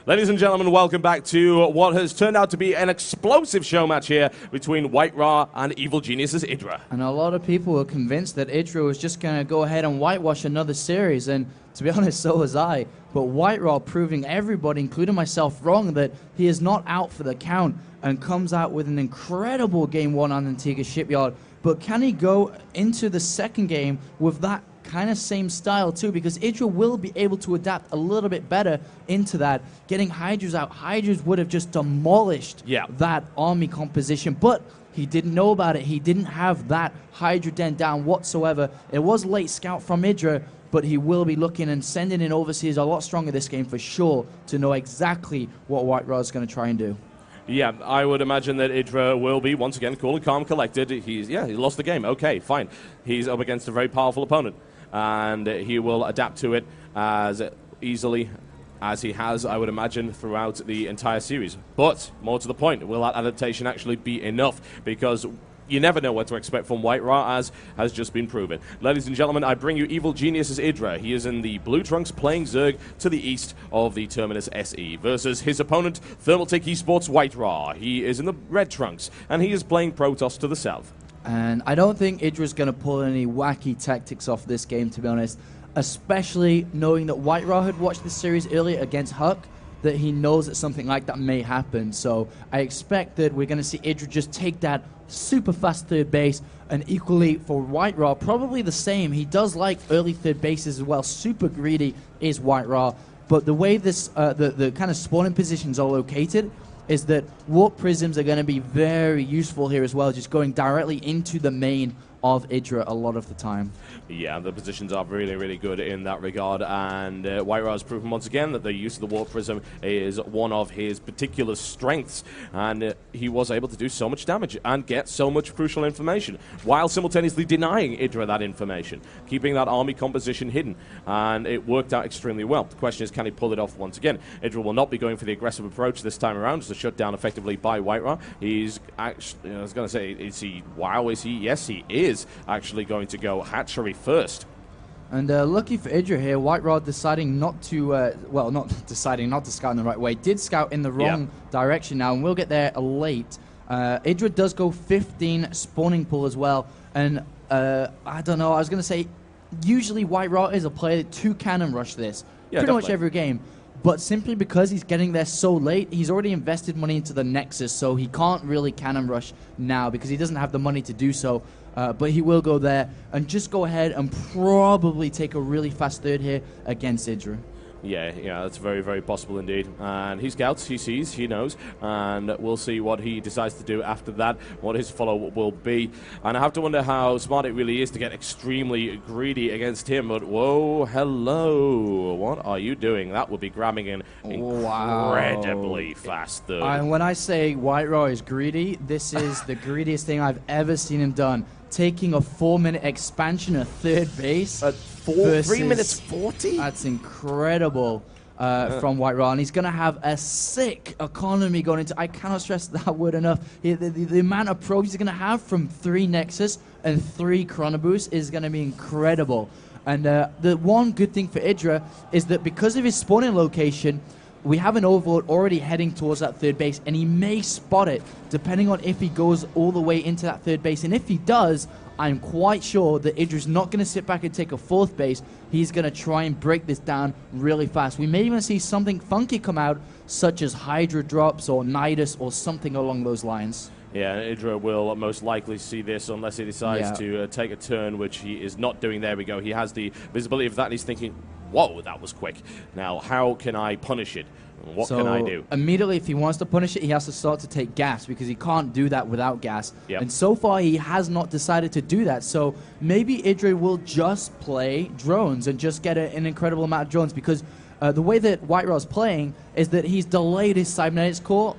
Ladies and gentlemen, welcome back to what has turned out to be an explosive show match here between WhiteRa and Evil Genius's IdrA. And a lot of people were convinced that IdrA was just going to go ahead and whitewash another series, and to be honest, so was I. But WhiteRa proving everybody, including myself, wrong, that he is not out for the count and comes out with an incredible Game 1 on Antigua Shipyard. But can he go into the second game with that kind of same style too, because IdrA will be able to adapt a little bit better into that. Getting Hydras out, Hydras would have just demolished that army composition, but he didn't know about it. He didn't have that Hydra den down whatsoever. It was late scout from IdrA, but he will be looking and sending in overseers a lot stronger this game for sure to know exactly what WhiteRa is going to try and do. Yeah, I would imagine that IdrA will be, once again, cool and calm, collected. He lost the game. Okay, fine. He's up against a very powerful opponent, and he will adapt to it as easily as he has, I would imagine, throughout the entire series. But, more to the point, will that adaptation actually be enough? Because you never know what to expect from WhiteRa, as has just been proven. Ladies and gentlemen, I bring you Evil Genius's IdrA. He is in the blue trunks playing Zerg to the east of the Terminus SE versus his opponent, Thermaltake Esports WhiteRa. He is in the red trunks, and he is playing Protoss to the south. And I don't think IdrA's going to pull any wacky tactics off this game, to be honest, especially knowing that WhiteRa had watched this series earlier against Huck, that he knows that something like that may happen. So I expect that we're going to see IdrA just take that super fast third base, and equally for WhiteRa, probably the same. He does like early third bases as well. Super greedy is WhiteRa, but the way this the kind of spawning positions are located is that warp prisms are going to be very useful here as well, just going directly into the main of IdrA a lot of the time. Yeah, the positions are really, really good in that regard, and WhiteRa has proven once again that the use of the Warp Prism is one of his particular strengths, and he was able to do so much damage and get so much crucial information, while simultaneously denying IdrA that information, keeping that army composition hidden, and it worked out extremely well. The question is, can he pull it off once again? IdrA will not be going for the aggressive approach this time around, so shut down effectively by WhiteRa. He's actually, I was going to say, is he, wow, is he? Yes, he is actually going to go hatchery first. And lucky for IdrA here, WhiteRa deciding not to, well, not deciding not to scout in the right way, did scout in the wrong direction now, and we'll get there late. IdrA does go 15 spawning pool as well, and I don't know, I was going to say, usually WhiteRa is a player to cannon rush this, pretty much every game. But simply because he's getting there so late, he's already invested money into the Nexus, so he can't really cannon rush now because he doesn't have the money to do so. But he will go there and just go ahead and probably take a really fast third here against IdrA. Yeah, that's very, very possible indeed. And he scouts, he sees, he knows, and we'll see what he decides to do after that, what his follow will be. And I have to wonder how smart it really is to get extremely greedy against him. But whoa, hello, what are you doing? That would be grabbing an incredibly fast third. And when I say WhiteRa is greedy, this is the greediest thing I've ever seen him done. Taking a 4-minute expansion at third base. 3 minutes 40? That's incredible from WhiteRa. And he's going to have a sick economy going into... I cannot stress that word enough. The amount of probes he's going to have from 3 Nexus and 3 Chronoboost is going to be incredible. And the one good thing for IdrA is that because of his spawning location, we have an Overlord already heading towards that third base, and he may spot it, depending on if he goes all the way into that third base. And if he does, I'm quite sure that IdrA's not going to sit back and take a 4th base. He's going to try and break this down really fast. We may even see something funky come out, such as Hydra drops or Nidus or something along those lines. Yeah, IdrA will most likely see this unless he decides to take a turn, which he is not doing. There we go. He has the visibility of that, and he's thinking, whoa, that was quick. Now, how can I punish it? What can I do? Immediately, if he wants to punish it, he has to start to take gas, because he can't do that without gas. And so far, he has not decided to do that. So maybe IdrA will just play drones and just get an incredible amount of drones, because the way that WhiteRa's playing is that he's delayed his cybernetics core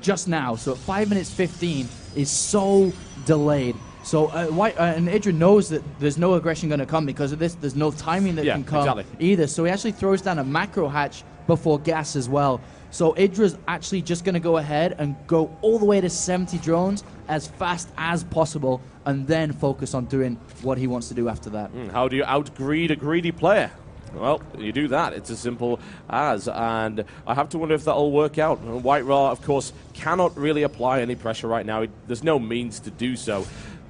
just now. So at 5 minutes 15 is so delayed. So and IdrA knows that there's no aggression going to come because of this. There's no timing that can come either. So he actually throws down a macro hatch before gas as well. So IdrA's actually just going to go ahead and go all the way to 70 drones as fast as possible, and then focus on doing what he wants to do after that. How do you out-greed a greedy player? Well, you do that. It's as simple as. And I have to wonder if that'll work out. WhiteRa, of course, cannot really apply any pressure right now. There's no means to do so.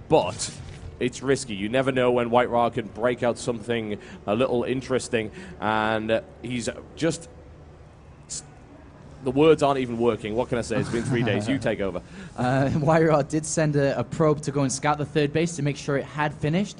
But it's risky. You never know when WhiteRa can break out something a little interesting. And he's just... The words aren't even working. What can I say? It's been 3 days. You take over. WhiteRa did send a probe to go and scout the third base to make sure it had finished.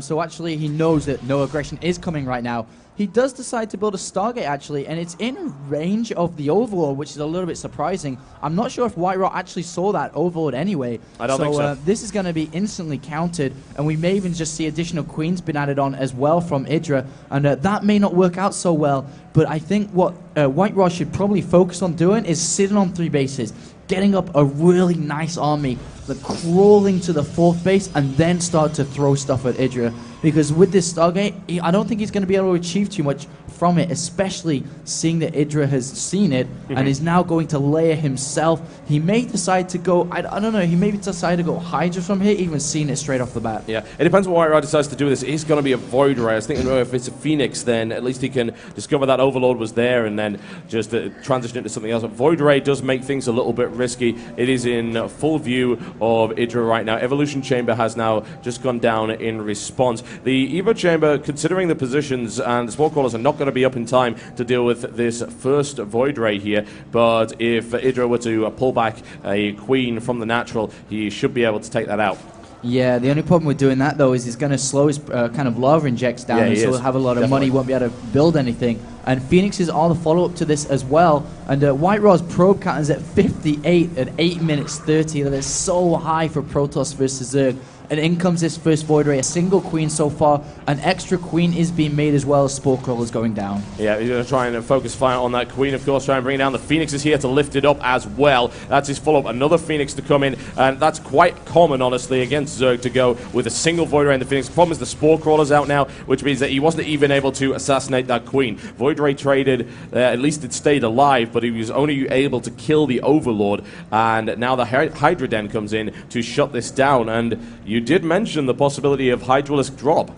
So actually, he knows that no aggression is coming right now. He does decide to build a Stargate, actually, and it's in range of the Overlord, which is a little bit surprising. I'm not sure if WhiteRa actually saw that Overlord anyway. I don't think so. This is going to be instantly countered, and we may even just see additional queens been added on as well from IdrA, and that may not work out so well. But I think what WhiteRa should probably focus on doing is sitting on 3 bases, getting up a really nice army, crawling to the 4th base, and then start to throw stuff at IdrA. Because with this Stargate, I don't think he's going to be able to achieve too much from it, especially seeing that IdrA has seen it and is now going to layer himself. He may decide to go, I don't know, he may decide to go Hydra from here, even seeing it straight off the bat. Yeah, it depends what WhiteRa decides to do with this. It's going to be a WhiteRa. I was thinking, if it's a Phoenix, then at least he can discover that Overlord was there and then just transition into something else. But WhiteRa does make things a little bit risky. It is in full view of IdrA right now. Evolution Chamber has now just gone down in response. The Evo Chamber, considering the positions, and the Spore Crawlers are not going to be up in time to deal with this first Void Ray here, but if IdrA were to pull back a Queen from the natural, he should be able to take that out. Yeah, the only problem with doing that, though, is he's going to slow his kind of lava injects down, and so he'll have a lot of money, won't be able to build anything. And Phoenixes are the follow-up to this as well. And WhiteRa's probe count is at 58 at 8 minutes 30. That is so high for Protoss versus Zerg. And in comes this first Void Ray, a single queen so far. An extra queen is being made as well as Spore Crawlers going down. Yeah, he's going to try and focus fire on that queen, of course, try and bring it down. The Phoenix is here to lift it up as well. That's his follow-up. Another Phoenix to come in, and that's quite common, honestly, against Zerg to go with a single Void Ray and the Phoenix. The problem is the Spore Crawler's out now, which means that he wasn't even able to assassinate that queen. Void Ray traded, at least it stayed alive, but he was only able to kill the Overlord, and now the Hydra Den comes in to shut this down. And you did mention the possibility of Hydralisk drop.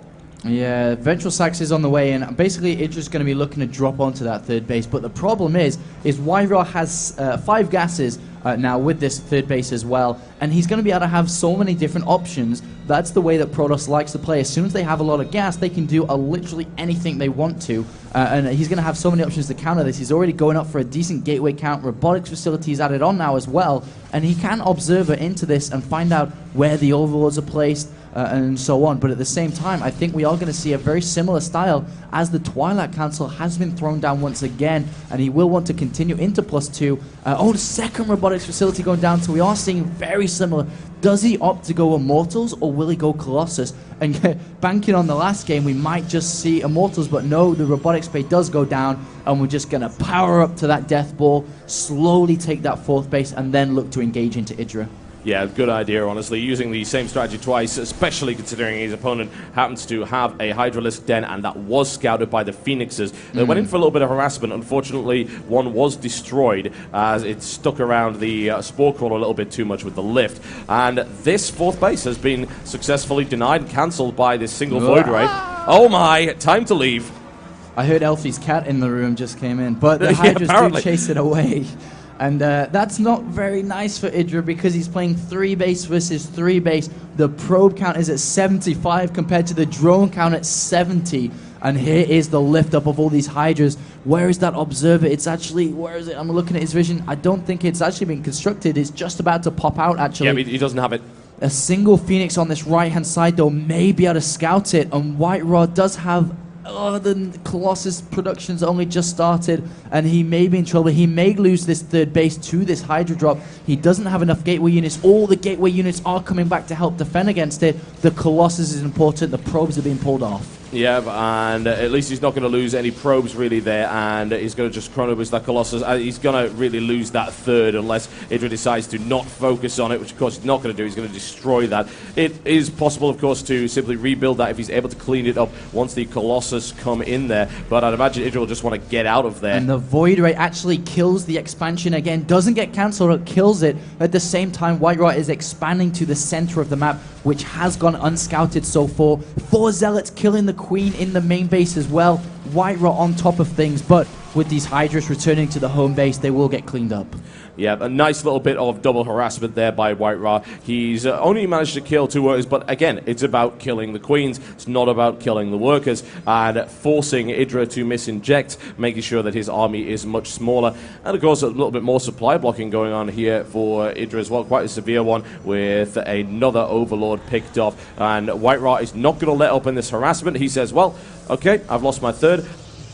Yeah, Ventral Sax is on the way in. Basically, IdrA's going to be looking to drop onto that third base. But the problem is WhiteRa has 5 gases now with this third base as well. And he's going to be able to have so many different options. That's the way that Protoss likes to play. As soon as they have a lot of gas, they can do literally anything they want to. And he's going to have so many options to counter this. He's already going up for a decent gateway count. Robotics facilities added on now as well. And he can observe into this and find out where the Overlords are placed. And so on. But at the same time, I think we are going to see a very similar style as the Twilight Council has been thrown down once again, and he will want to continue into +2. The second robotics facility going down, so we are seeing very similar. Does he opt to go Immortals, or will he go Colossus? And banking on the last game, we might just see Immortals, but no, the robotics bay does go down, and we're just going to power up to that Death Ball, slowly take that 4th base, and then look to engage into IdrA. Yeah, good idea, honestly. Using the same strategy twice, especially considering his opponent happens to have a Hydralisk Den, and that was scouted by the Phoenixes. They went in for a little bit of harassment. Unfortunately, one was destroyed as it stuck around the Spore Crawler a little bit too much with the lift. And this 4th base has been successfully denied and cancelled by this single Void Ray. Oh my, time to leave. I heard Elfie's cat in the room just came in, but the Hydras do chase it away. And that's not very nice for IdrA because he's playing 3 base versus 3 base. The probe count is at 75 compared to the drone count at 70. And here is the lift up of all these Hydras. Where is that observer? It's actually, where is it? I'm looking at his vision. I don't think it's actually been constructed. It's just about to pop out, actually. Yeah, he doesn't have it. A single Phoenix on this right-hand side, though, may be able to scout it. And WhiteRa does have... the Colossus production's only just started, and he may be in trouble. He may lose this third base to this Hydra drop. He doesn't have enough gateway units. All the gateway units are coming back to help defend against it. The Colossus is important. The probes are being pulled off. Yeah, and at least he's not going to lose any probes really there, and he's going to just chrono boost that Colossus. He's going to really lose that third unless IdrA decides to not focus on it, which of course he's not going to do. He's going to destroy that. It is possible, of course, to simply rebuild that if he's able to clean it up once the Colossus come in there, but I'd imagine IdrA will just want to get out of there. And the Void Ray actually kills the expansion again, doesn't get cancelled, it kills it. At the same time, WhiteRa is expanding to the center of the map, which has gone unscouted so far. 4 Zealots killing the Queen in the main base as well. WhiteRa on top of things, but with these Hydras returning to the home base, they will get cleaned up. Yeah, a nice little bit of double harassment there by WhiteRa. He's only managed to kill 2 workers, but again, it's about killing the queens. It's not about killing the workers and forcing IdrA to misinject, making sure that his army is much smaller. And of course, a little bit more supply blocking going on here for IdrA as well. Quite a severe one with another Overlord picked off. And WhiteRa is not going to let up in this harassment. He says, well, okay, I've lost my third.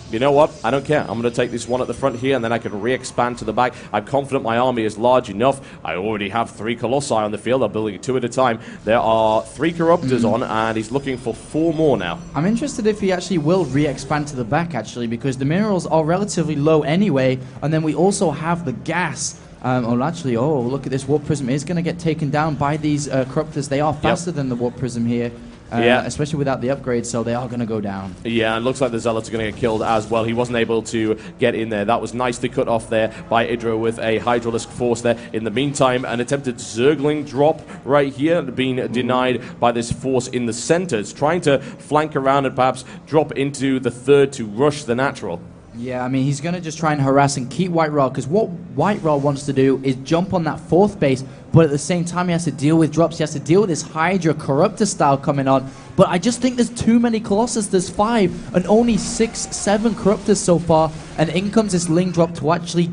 You know what? I don't care. I'm going to take this one at the front here, and then I can re-expand to the back. I'm confident my army is large enough. I already have 3 Colossi on the field. I'm building it 2 at a time. There are 3 Corruptors on, and he's looking for 4 more now. I'm interested if he actually will re-expand to the back, actually, because the minerals are relatively low anyway, and then we also have the gas. Oh, look at this. Warp Prism is going to get taken down by these Corruptors. They are faster than the Warp Prism here. Especially without the upgrade, so they are going to go down. Yeah, and looks like the Zealots are going to get killed as well. He wasn't able to get in there. That was nicely cut off there by IdrA with a Hydralisk Force there. In the meantime, an attempted Zergling drop right here, being denied by this force in the center. It's trying to flank around and perhaps drop into the third to rush the natural. Yeah, I mean, he's going to just try and harass and keep WhiteRa, because what WhiteRa wants to do is jump on that 4th base, but at the same time he has to deal with drops. He has to deal with this Hydra Corruptor style coming on. But I just think there's too many Colossus. There's 5 and only 6, 7 Corruptors so far. And in comes this Ling drop to actually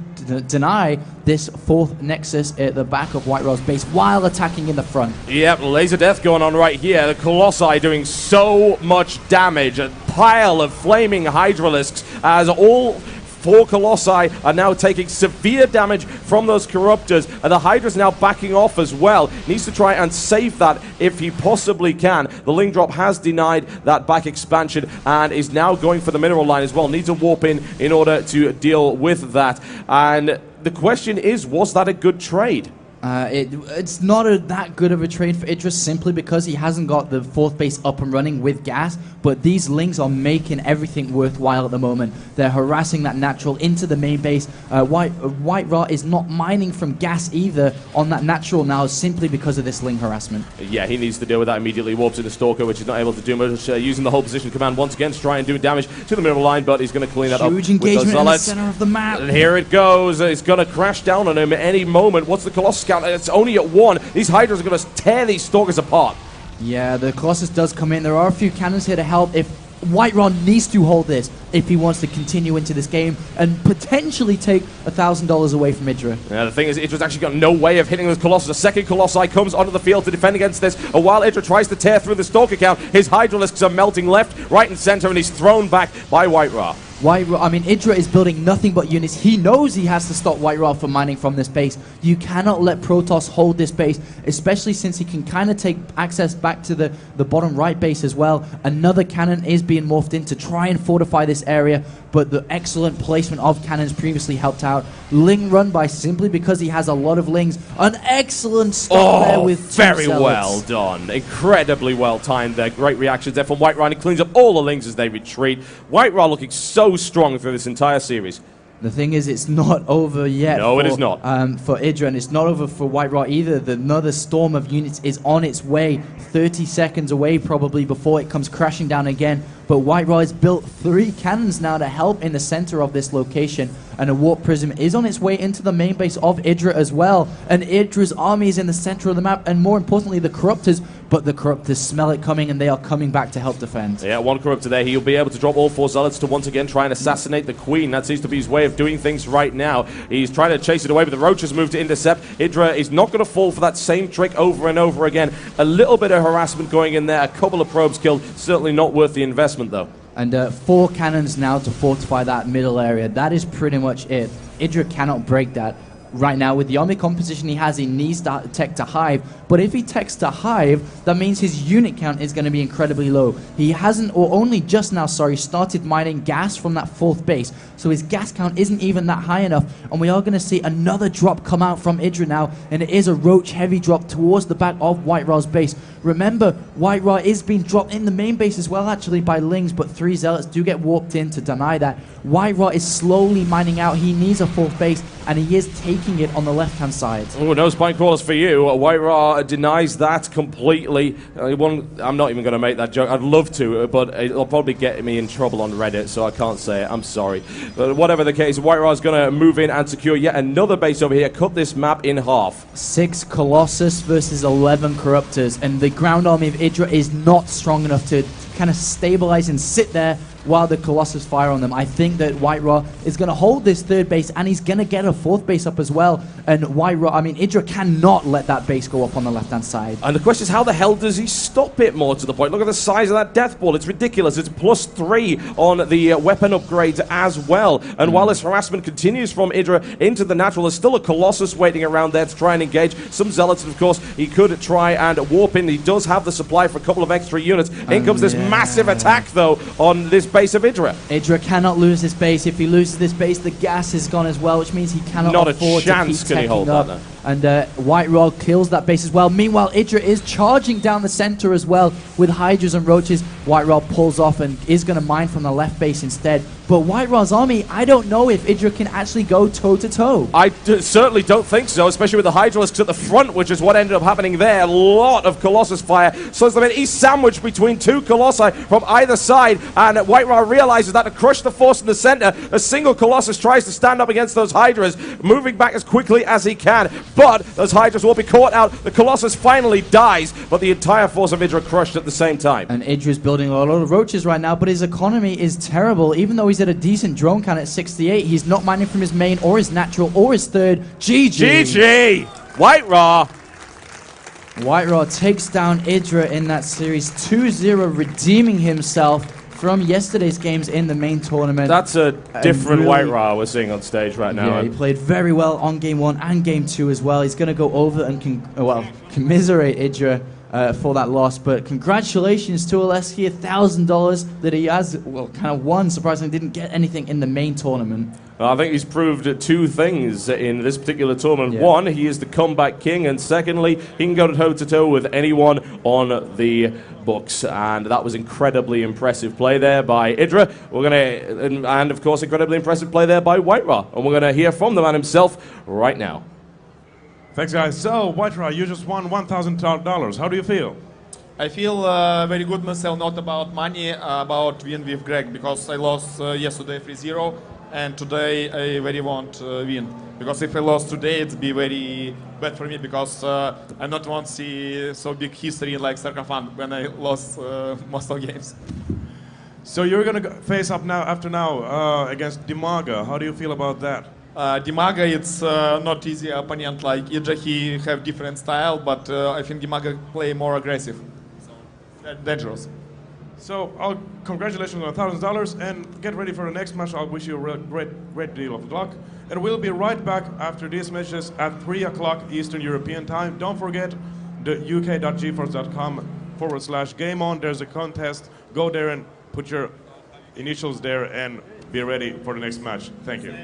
deny this 4th Nexus at the back of WhiteRa's base while attacking in the front. Yep, laser death going on right here. The Colossi doing so much damage. A pile of flaming Hydralisks as all 4 Colossi are now taking severe damage from those Corruptors, and the Hydra's now backing off as well. Needs to try and save that if he possibly can. The Ling drop has denied that back expansion and is now going for the mineral line as well. Needs a warp in order to deal with that. And the question is, was that a good trade? It's not that good of a trade for IdrA simply because he hasn't got the 4th base up and running with gas, but these Lings are making everything worthwhile at the moment. They're harassing that natural into the main base. WhiteRa is not mining from gas either on that natural now simply because of this Ling harassment. Yeah, he needs to deal with that immediately. Warps in the Stalker, which is not able to do much, using the whole position command once again to try and do damage to the middle line, but he's going to clean that up. Huge engagement in the center of the map. And here it goes. It's going to crash down on him at any moment. What's the Colossus count? It's only at 1. These Hydras are going to tear these Stalkers apart. Yeah, the Colossus does come in. There are a few cannons here to help if WhiteRa needs to hold this if he wants to continue into this game and potentially take $1,000 away from IdrA. Yeah, the thing is, IdRA's actually got no way of hitting the Colossus. A second Colossi comes onto the field to defend against this. And while IdrA tries to tear through the Stalker count, his Hydralisks are melting left, right, and center, and he's thrown back by WhiteRa. IdrA is building nothing but units. He knows he has to stop WhiteRa from mining from this base. You cannot let Protoss hold this base, especially since he can kind of take access back to the bottom right base as well. Another cannon is being morphed in to try and fortify this area, but the excellent placement of cannons previously helped out. Ling run by simply because he has a lot of Lings. An excellent start there with very well done. Incredibly well timed there. Great reactions there from WhiteRa. He cleans up all the Lings as they retreat. WhiteRa looking so strong through this entire series. The thing is, it's not over yet. No, it is not. For IdrA, and it's not over for WhiteRa either. Another storm of units is on its way, 30 seconds away probably before it comes crashing down again. But WhiteRa has built 3 cannons now to help in the center of this location, and a Warp Prism is on its way into the main base of IdrA as well. And IdRA's army is in the center of the map, and more importantly, the Corruptors. But the Corruptors smell it coming, and they are coming back to help defend. Yeah, 1 Corruptor there. He'll be able to drop all 4 Zealots to once again try and assassinate the Queen. That seems to be his way of doing things right now. He's trying to chase it away, but the Roaches move to intercept. IdrA is not going to fall for that same trick over and over again. A little bit of harassment going in there. A couple of probes killed. Certainly not worth the investment, though. And 4 cannons now to fortify that middle area. That is pretty much it. IdrA cannot break that. Right now, with the army composition he has, he needs to tech to Hive. But if he techs to Hive, that means his unit count is going to be incredibly low. He hasn't, or only just now, started mining gas from that 4th base. So his gas count isn't even that high enough. And we are going to see another drop come out from IdrA now. And it is a Roach heavy drop towards the back of WhiteRa's base. Remember, WhiteRa is being dropped in the main base as well, actually, by Lings, but 3 Zealots do get warped in to deny that. WhiteRa is slowly mining out. He needs a 4th base, and he is taking making it on the left-hand side. Oh, no spine crawlers for you. WhiteRa denies that completely. I'm not even going to make that joke. I'd love to, but it'll probably get me in trouble on Reddit, so I can't say it. I'm sorry. But whatever the case, WhiteRa is going to move in and secure yet another base over here, cut this map in half. 6 Colossus versus 11 Corruptors, and the ground army of IdrA is not strong enough to kind of stabilize and sit there while the Colossus fire on them. I think that WhiteRa is going to hold this third base, and he's going to get a fourth base up as well. And IdrA cannot let that base go up on the left-hand side. And the question is, how the hell does he stop it more to the point? Look at the size of that death ball. It's ridiculous. It's +3 on the weapon upgrades as well. And while this harassment continues from IdrA into the natural, there's still a Colossus waiting around there to try and engage. Some Zealots, of course, he could try and warp in. He does have the supply for a couple of extra units. In comes this massive attack, though, on this base of IdrA. IdrA cannot lose this base. If he loses this base, the gas is gone as well, which means he cannot afford to keep teching up. And WhiteRa kills that base as well. Meanwhile, IdrA is charging down the center as well with Hydras and Roaches. WhiteRa pulls off and is going to mine from the left base instead. But WhiteRa's army, I don't know if IdrA can actually go toe-to-toe. I certainly don't think so, especially with the Hydralisks at the front, which is what ended up happening there. A lot of Colossus fire. So he's sandwiched between 2 Colossi from either side, and WhiteRa realizes that to crush the force in the center, a single Colossus tries to stand up against those Hydras, moving back as quickly as he can. But those Hydras will be caught out. The Colossus finally dies, but the entire force of IdrA crushed at the same time. And IdRA's building a lot of Roaches right now, but his economy is terrible. Even though he's at a decent drone count at 68, he's not mining from his main or his natural or his third. GG! WhiteRa! WhiteRa takes down IdrA in that series 2-0, redeeming himself from yesterday's games in the main tournament. That's a different WhiteRa we're seeing on stage right now. Yeah, he played very well on game 1 and game 2 as well. He's going to go over and commiserate IdrA for that loss, but congratulations to Oleski, $1,000 that he has, kind of won. Surprisingly, didn't get anything in the main tournament. I think he's proved 2 things in this particular tournament. Yeah. 1, he is the comeback king, and secondly, he can go toe-to-toe with anyone on the books, and that was incredibly impressive play there by IdrA. And of course, incredibly impressive play there by WhiteRa, and we're going to hear from the man himself right now. Thanks, guys. So, WhiteRa, you just won $1,000. How do you feel? I feel very good myself, not about money, about win with Greg, because I lost yesterday 3-0, and today I very want win. Because if I lost today, it'd be very bad for me, because I not want to see so big history like Starcraft when I lost most of games. So you're going to face up now against Dimaga. How do you feel about that? Dimaga, it's not easy opponent like IdrA. He have different style, but I think Dimaga play more aggressive. So dangerous. So congratulations on $1,000 and get ready for the next match. I'll wish you a great deal of luck. And we'll be right back after these matches at 3 o'clock Eastern European time. Don't forget the uk.geforce.com/game on. There's a contest. Go there and put your initials there and be ready for the next match. Thank you.